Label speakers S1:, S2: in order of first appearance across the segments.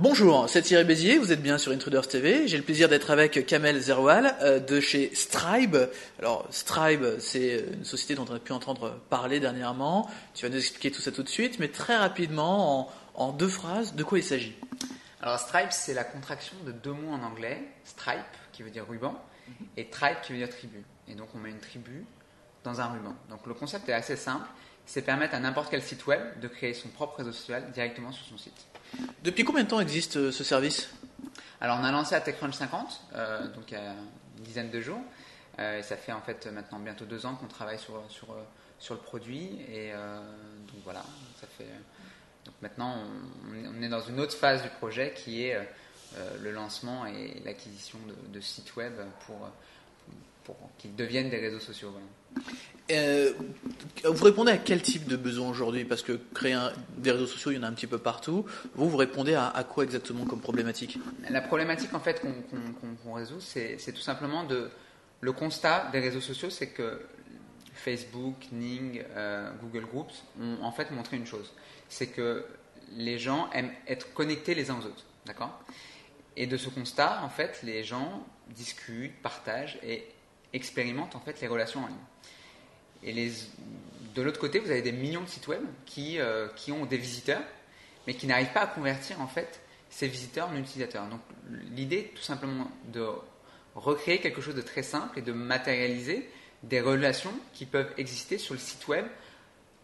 S1: Bonjour, c'est Thierry Bézier, vous êtes bien sur Intruders TV. J'ai le plaisir d'être avec Kamel Zeroual de chez Stribe. Alors Stribe, c'est une société dont on a pu entendre parler dernièrement. Tu vas nous expliquer tout ça tout de suite, mais très rapidement, en deux phrases, de quoi il s'agit?
S2: Alors Stripe, c'est la contraction de deux mots en anglais. Stripe, qui veut dire ruban, et tribe, qui veut dire tribu. Et donc on met une tribu dans un ruban. Donc le concept est assez simple, c'est permettre à n'importe quel site web de créer son propre réseau social directement sur son site.
S1: Depuis combien de temps existe ce service?
S2: Alors on a lancé à TechCrunch 50, donc il y a une dizaine de jours. Et ça fait en fait maintenant bientôt 2 ans qu'on travaille sur le produit. Et donc voilà, ça fait... Donc maintenant on est dans une autre phase du projet qui est le lancement et l'acquisition de sites web pour qu'ils deviennent des réseaux sociaux. Voilà.
S1: Vous répondez à quel type de besoin aujourd'hui? Parce que créer des réseaux sociaux, il y en a un petit peu partout. Vous répondez à quoi exactement comme problématique?
S2: La problématique en fait qu'on résout, c'est tout simplement le constat des réseaux sociaux, c'est que Facebook, Ning, Google Groups ont en fait montré une chose, c'est que les gens aiment être connectés les uns aux autres, d'accord? Et de ce constat, en fait, les gens discutent, partagent et expérimentent en fait les relations en ligne. Et de l'autre côté, vous avez des millions de sites web qui ont des visiteurs, mais qui n'arrivent pas à convertir en fait ces visiteurs en utilisateurs. Donc l'idée est tout simplement de recréer quelque chose de très simple et de matérialiser des relations qui peuvent exister sur le site web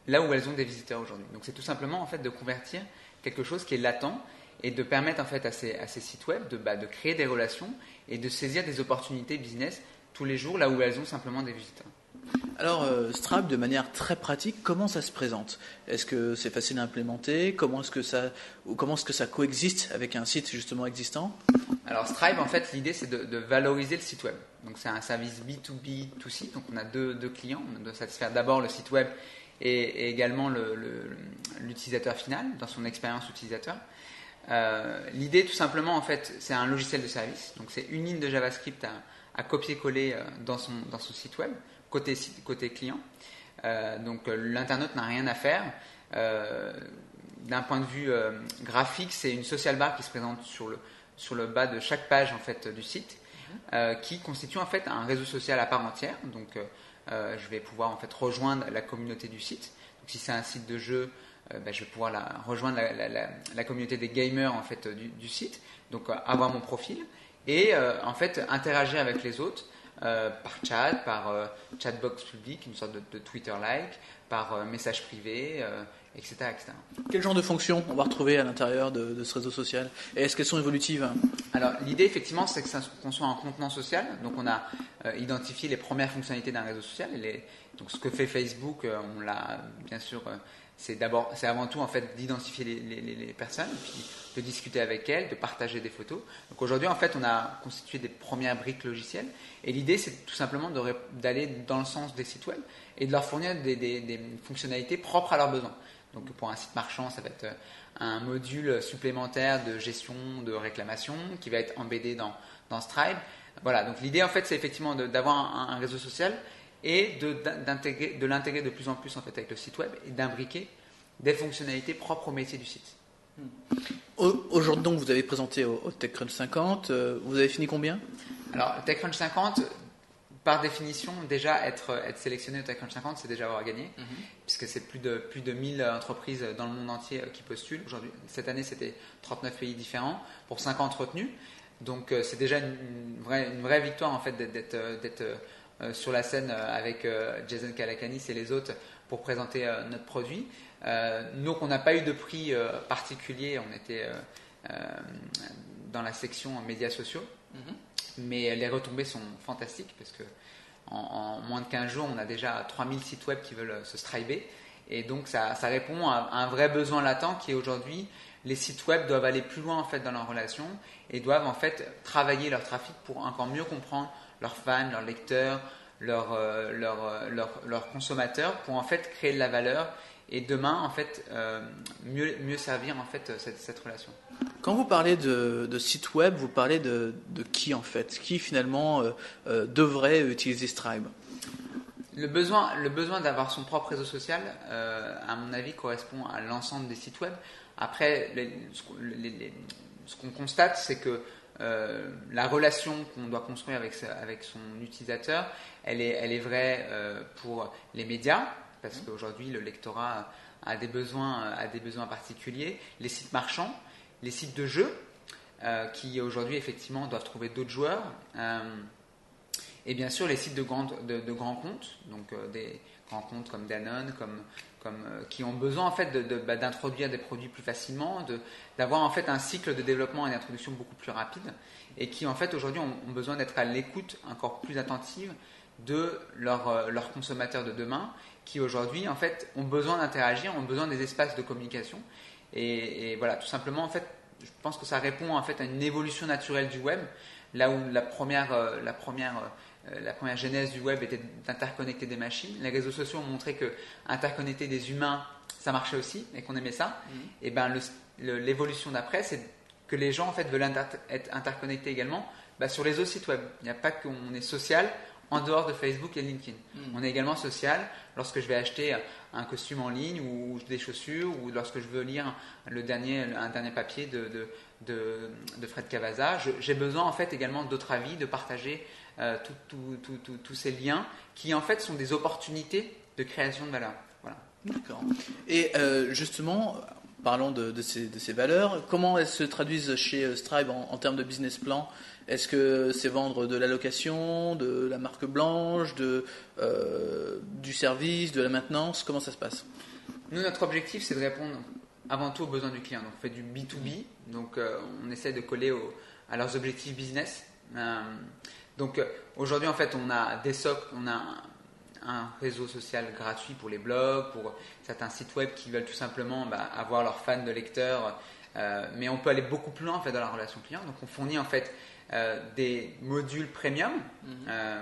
S2: là où elles ont des visiteurs aujourd'hui. Donc c'est tout simplement en fait de convertir quelque chose qui est latent et de permettre en fait à ces sites web de créer des relations et de saisir des opportunités business tous les jours là où elles ont simplement des visiteurs.
S1: Alors, Stripe, de manière très pratique, comment ça se présente? Est-ce que c'est facile à implémenter? Comment est-ce que ça coexiste avec un site justement existant?
S2: Alors, Stripe, en fait, l'idée, c'est de valoriser le site web. Donc, c'est un service B2B2C. Donc, on a deux clients. On doit satisfaire d'abord le site web et également l'utilisateur final dans son expérience utilisateur. L'idée, tout simplement, en fait, c'est un logiciel de service. Donc, c'est une ligne de JavaScript à copier-coller dans son site web. Côté client. Donc l'internaute n'a rien à faire. D'un point de vue graphique, c'est une social bar qui se présente sur le bas de chaque page en fait, du site, qui constitue en fait un réseau social à part entière. Donc je vais pouvoir en fait rejoindre la communauté du site. Donc si c'est un site de jeu, je vais pouvoir rejoindre la communauté des gamers en fait, du site. Donc avoir mon profil et en fait interagir avec les autres. Par chat, par chatbox public, une sorte de Twitter-like, par message privé, etc., etc.
S1: Quel genre de fonctions on va retrouver à l'intérieur de ce réseau social? Et est-ce qu'elles sont évolutives?
S2: Alors, l'idée, effectivement, c'est qu'on soit un contenant social. Donc, on a identifié les premières fonctionnalités d'un réseau social. Donc, ce que fait Facebook, on l'a, bien sûr... c'est avant tout en fait d'identifier les personnes, puis de discuter avec elles, de partager des photos. Donc aujourd'hui en fait on a constitué des premières briques logicielles et l'idée c'est tout simplement d'aller dans le sens des sites web et de leur fournir des fonctionnalités propres à leurs besoins. Donc pour un site marchand ça va être un module supplémentaire de gestion de réclamation qui va être embeddé dans Stripe. Voilà, donc l'idée en fait c'est effectivement d'avoir un réseau social et de l'intégrer de plus en plus en fait, avec le site web et d'imbriquer des fonctionnalités propres au métier du site.
S1: Aujourd'hui, donc, vous avez présenté au TechCrunch 50. Vous avez fini combien?
S2: Alors, le TechCrunch 50, par définition, déjà être sélectionné au TechCrunch 50, c'est déjà avoir gagné, puisque c'est plus de 1000 entreprises dans le monde entier qui postulent. Aujourd'hui, cette année, c'était 39 pays différents pour 50 retenus. Donc, c'est déjà une vraie victoire en fait, d'être sur la scène avec Jason Calacanis et les autres pour présenter notre produit. Nous, on n'a pas eu de prix particulier, on était dans la section médias sociaux, mais les retombées sont fantastiques parce que en moins de 15 jours, on a déjà 3000 sites web qui veulent se striber et donc ça répond à un vrai besoin latent qui est aujourd'hui les sites web doivent aller plus loin en fait dans leur relation et doivent en fait travailler leur trafic pour encore mieux comprendre leurs fans, leurs lecteurs, leurs consommateurs pour en fait créer de la valeur et demain en fait mieux servir en fait cette relation.
S1: Quand vous parlez de site web, vous parlez de qui en fait? Qui finalement devrait utiliser Stripe?
S2: Le besoin d'avoir son propre réseau social, à mon avis, correspond à l'ensemble des sites web. Après, ce qu'on constate, c'est que la relation qu'on doit construire avec son utilisateur, elle est vraie pour les médias, parce qu'aujourd'hui, le lectorat a des besoins particuliers, les sites marchands, les sites de jeux, qui aujourd'hui, effectivement, doivent trouver d'autres joueurs. Et bien sûr, les sites de grands comptes, donc des grands comptes comme Danone, qui ont besoin en fait d'introduire des produits plus facilement, d'avoir en fait un cycle de développement et d'introduction beaucoup plus rapide, et qui en fait aujourd'hui ont besoin d'être à l'écoute encore plus attentive de leurs consommateurs de demain, qui aujourd'hui en fait ont besoin d'interagir, ont besoin des espaces de communication, et voilà, tout simplement en fait, je pense que ça répond en fait à une évolution naturelle du web, là où la première genèse du web était d'interconnecter des machines. Les réseaux sociaux ont montré que interconnecter des humains, ça marchait aussi et qu'on aimait ça. Et ben l'évolution d'après, c'est que les gens en fait veulent être interconnectés également sur les autres sites web. Il n'y a pas qu'on est social en dehors de Facebook et LinkedIn. On est également social lorsque je vais acheter un costume en ligne ou des chaussures, ou lorsque je veux lire un dernier papier de Fred Cavazza. J'ai besoin en fait également d'autres avis, de partager tous ces liens qui en fait sont des opportunités de création de valeur. Voilà.
S1: D'accord. Et justement, parlons de ces valeurs. Comment elles se traduisent chez Stripe en termes de business plan? Est-ce que c'est vendre de la location, de la marque blanche, du service, de la maintenance? Comment ça se passe?
S2: Nous, notre objectif, c'est de répondre avant tout aux besoins du client. Donc, on fait du B2B. Donc, on essaie de coller à leurs objectifs business. Donc, aujourd'hui, en fait, on a des SOC, on a un réseau social gratuit pour les blogs, pour certains sites web qui veulent tout simplement avoir leurs fans de lecteurs. Mais on peut aller beaucoup plus loin en fait, dans la relation client. Donc, on fournit en fait des modules premium,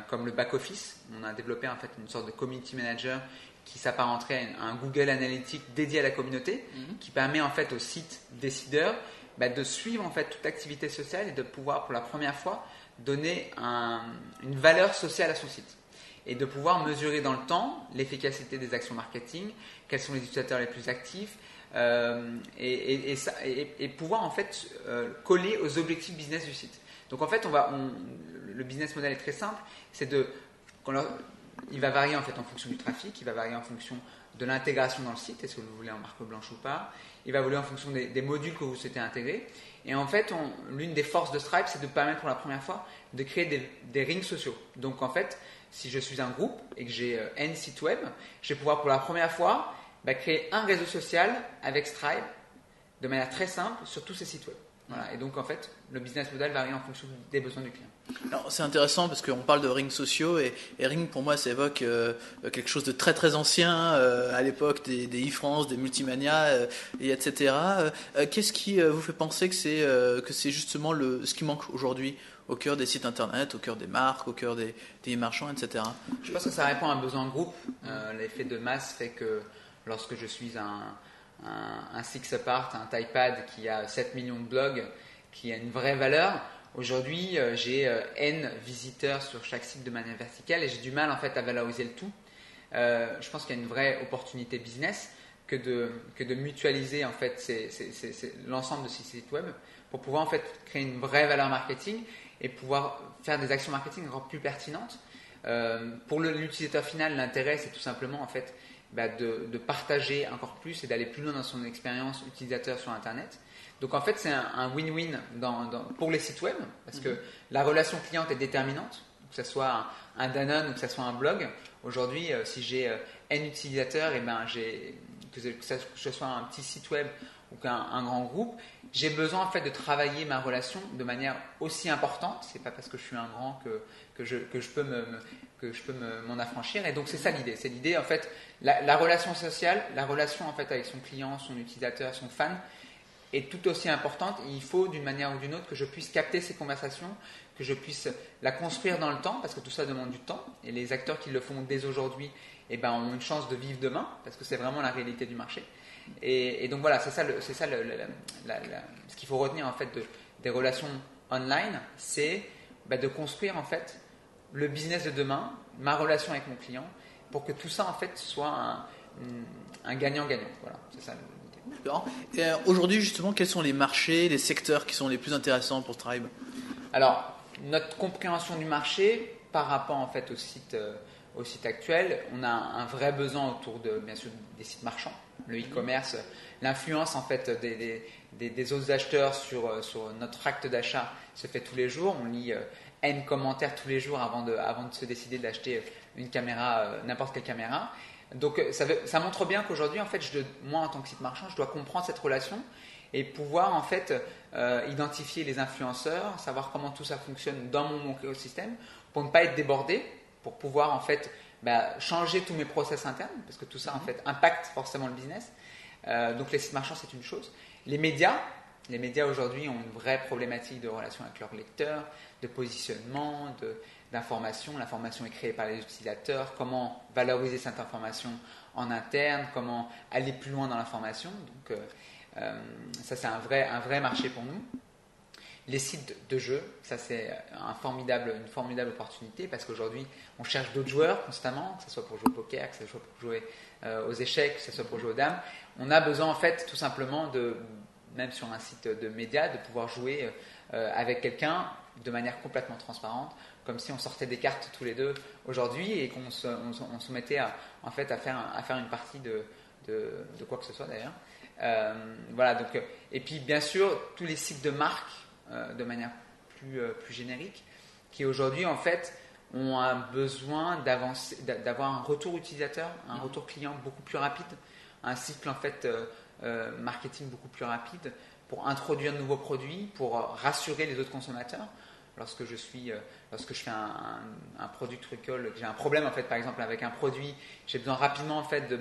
S2: comme le back-office. On a développé en fait une sorte de community manager qui s'apparenterait à un Google Analytics dédié à la communauté, qui permet en fait aux sites décideurs de suivre en fait toute activité sociale et de pouvoir pour la première fois donner une valeur sociale à son site et de pouvoir mesurer dans le temps l'efficacité des actions marketing, quels sont les utilisateurs les plus actifs, et pouvoir en fait coller aux objectifs business du site. Donc en fait, le business model est très simple, il va varier en fait en fonction du trafic, il va varier en fonction de l'intégration dans le site, est-ce que vous voulez en marque blanche ou pas, il va varier en fonction des modules que vous souhaitez intégrer. Et en fait, l'une des forces de Stripe, c'est de permettre pour la première fois de créer des rings sociaux. Donc en fait, si je suis un groupe et que j'ai N sites web, je vais pouvoir pour la première fois créer un réseau social avec Stripe de manière très simple sur tous ces sites web. Voilà. Et donc en fait, le business model varie en fonction des besoins du client.
S1: Alors, c'est intéressant parce qu'on parle de rings sociaux et ring pour moi ça évoque quelque chose de très très ancien à l'époque des e-France, des Multimania et etc. Qu'est-ce qui vous fait penser que c'est justement ce qui manque aujourd'hui au cœur des sites internet, au cœur des marques, au cœur des marchands, etc.
S2: Je pense que ça répond à un besoin de groupe. L'effet de masse fait que lorsque je suis un Six Apart, un Typepad qui a 7 millions de blogs, qui a une vraie valeur. Aujourd'hui, j'ai N visiteurs sur chaque site de manière verticale et j'ai du mal en fait à valoriser le tout. Je pense qu'il y a une vraie opportunité business que de mutualiser en fait l'ensemble de ces sites web pour pouvoir en fait créer une vraie valeur marketing et pouvoir faire des actions marketing encore plus pertinentes. Pour l'utilisateur final, l'intérêt c'est tout simplement en fait de partager encore plus et d'aller plus loin dans son expérience utilisateur sur Internet. Donc en fait, c'est un win-win pour les sites web parce que la relation cliente est déterminante, que ce soit un Danone ou que ce soit un blog. Aujourd'hui, si j'ai N utilisateurs, que ce soit un petit site web ou qu'un grand groupe, j'ai besoin en fait de travailler ma relation de manière aussi importante. C'est pas parce que je suis un grand que je peux m'en affranchir. Et donc c'est ça l'idée. C'est l'idée en fait la relation sociale, la relation en fait avec son client, son utilisateur, son fan est tout aussi importante. Il faut d'une manière ou d'une autre que je puisse capter ces conversations, que je puisse la construire dans le temps parce que tout ça demande du temps. Et les acteurs qui le font dès aujourd'hui, ont une chance de vivre demain parce que c'est vraiment la réalité du marché. Et donc voilà, c'est ça ce qu'il faut retenir en fait des relations online, c'est de construire en fait le business de demain, ma relation avec mon client, pour que tout ça en fait soit un gagnant-gagnant. Voilà, c'est ça l'idée.
S1: D'accord. Et aujourd'hui, justement, quels sont les marchés, les secteurs qui sont les plus intéressants pour Stripe?
S2: Alors, notre compréhension du marché par rapport en fait au site actuel, on a un vrai besoin autour bien sûr des sites marchands, le e-commerce, l'influence en fait des autres acheteurs sur notre acte d'achat se fait tous les jours. On lit N commentaires tous les jours avant de se décider d'acheter une caméra, n'importe quelle caméra. Donc ça montre bien qu'aujourd'hui en fait moi en tant que site marchand, je dois comprendre cette relation et pouvoir en fait identifier les influenceurs, savoir comment tout ça fonctionne dans mon écosystème pour ne pas être débordé, pour pouvoir en fait changer tous mes process internes, parce que tout ça en fait impacte forcément le business. Donc les sites marchands, c'est une chose. Les médias aujourd'hui ont une vraie problématique de relation avec leurs lecteurs, de positionnement, d'information. L'information est créée par les utilisateurs. Comment valoriser cette information en interne, comment aller plus loin dans l'information. Donc ça, c'est un vrai marché pour nous. Les sites de jeux, ça c'est une formidable opportunité parce qu'aujourd'hui on cherche d'autres joueurs constamment, que ce soit pour jouer au poker, que ce soit pour jouer aux échecs, que ce soit pour jouer aux dames. On a besoin en fait tout simplement même sur un site de médias, de pouvoir jouer avec quelqu'un de manière complètement transparente, comme si on sortait des cartes tous les deux aujourd'hui et qu'on se mettait à faire une partie de quoi que ce soit d'ailleurs. Voilà, donc, et puis bien sûr tous les sites de marque de manière plus générique, qui aujourd'hui en fait ont un besoin d'avoir un retour utilisateur, un retour client beaucoup plus rapide, un cycle en fait marketing beaucoup plus rapide pour introduire de nouveaux produits, pour rassurer les autres consommateurs. Lorsque je fais un product recall, j'ai un problème en fait par exemple avec un produit, j'ai besoin rapidement en fait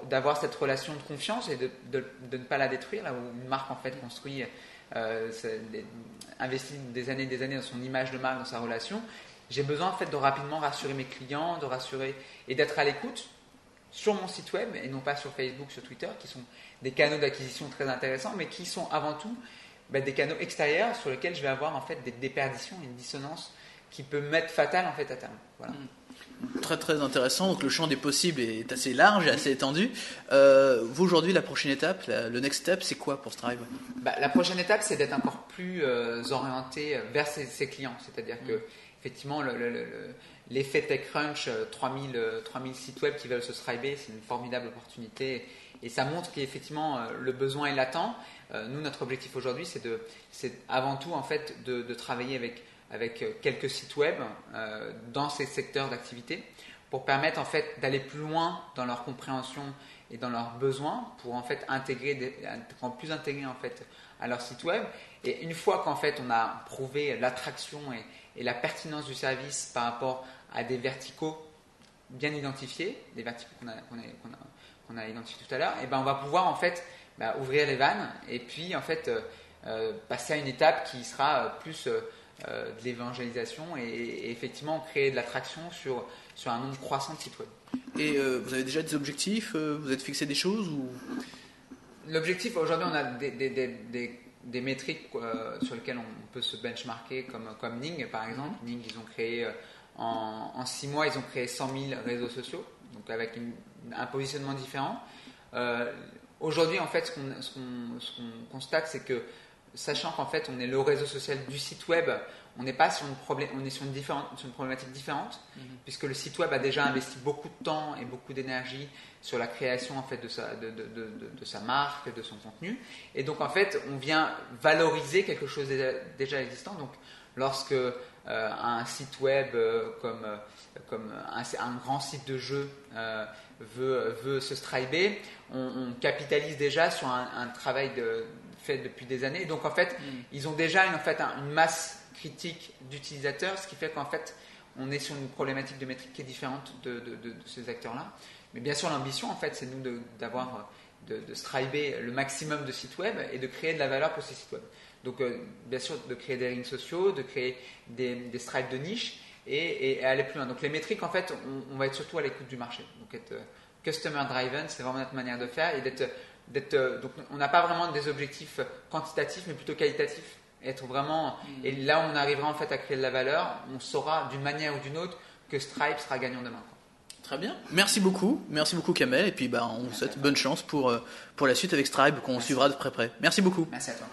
S2: d'avoir cette relation de confiance et de ne pas la détruire, là où une marque en fait construit investit des années dans son image de marque, dans sa relation. J'ai besoin en fait de rapidement rassurer mes clients, de rassurer et d'être à l'écoute sur mon site web et non pas sur Facebook, sur Twitter, qui sont des canaux d'acquisition très intéressants, mais qui sont avant tout des canaux extérieurs sur lesquels je vais avoir en fait des déperditions, une dissonance qui peut m'être fatale en fait à terme. Voilà.
S1: Très très intéressant, donc le champ des possibles est assez large et assez étendu. Vous aujourd'hui, la prochaine étape, le next step, c'est quoi pour Stripe?
S2: La prochaine étape, c'est d'être encore plus orienté vers ses clients, c'est-à-dire que effectivement l'effet TechCrunch, 3000 sites web qui veulent se striper, c'est une formidable opportunité et ça montre qu'effectivement le besoin est latent. Nous, notre objectif aujourd'hui, c'est avant tout en fait de travailler avec quelques sites web dans ces secteurs d'activité pour permettre en fait d'aller plus loin dans leur compréhension et dans leurs besoins pour en fait être plus intégrés en fait à leur site web. Et une fois qu'en fait on a prouvé l'attraction et la pertinence du service par rapport à des verticaux bien identifiés, des verticaux qu'on a identifiés tout à l'heure, et on va pouvoir en fait ouvrir les vannes et puis en fait passer à une étape qui sera plus de l'évangélisation et effectivement créer de l'attraction sur un nombre croissant de sites web.
S1: Et vous avez déjà des objectifs? Vous êtes fixé des choses ou...
S2: L'objectif, aujourd'hui, on a des métriques sur lesquelles on peut se benchmarker comme Ning, par exemple. Ning, ils ont créé en 6 mois, ils ont créé 100 000 réseaux sociaux, donc avec un positionnement différent. Aujourd'hui, en fait, ce qu'on constate, c'est que sachant qu'en fait on est le réseau social du site web, on n'est pas sur une problématique différente, puisque le site web a déjà investi beaucoup de temps et beaucoup d'énergie sur la création en fait de sa marque, de son contenu, et donc en fait on vient valoriser quelque chose déjà existant. Donc lorsque un site web comme un grand site de jeu veut se striper, on capitalise déjà sur un travail fait depuis des années. Donc en fait, ils ont déjà une masse critique d'utilisateurs, ce qui fait qu'en fait, on est sur une problématique de métrique qui est différente de ces acteurs-là. Mais bien sûr, l'ambition, en fait, c'est nous de striper le maximum de sites web et de créer de la valeur pour ces sites web. Donc, bien sûr, de créer des rings sociaux, de créer des stripes de niche et aller plus loin. Donc, les métriques, en fait, on va être surtout à l'écoute du marché. Donc, être customer driven, c'est vraiment notre manière de faire et donc on n'a pas vraiment des objectifs quantitatifs mais plutôt qualitatifs, être vraiment et là on arrivera en fait à créer de la valeur, on saura d'une manière ou d'une autre que Stripe sera gagnant demain, quoi.
S1: Très bien. Merci beaucoup Kamel. Et puis on vous souhaite bonne chance pour la suite avec Stripe qu'on suivra de très près. Merci beaucoup.
S2: Merci à toi.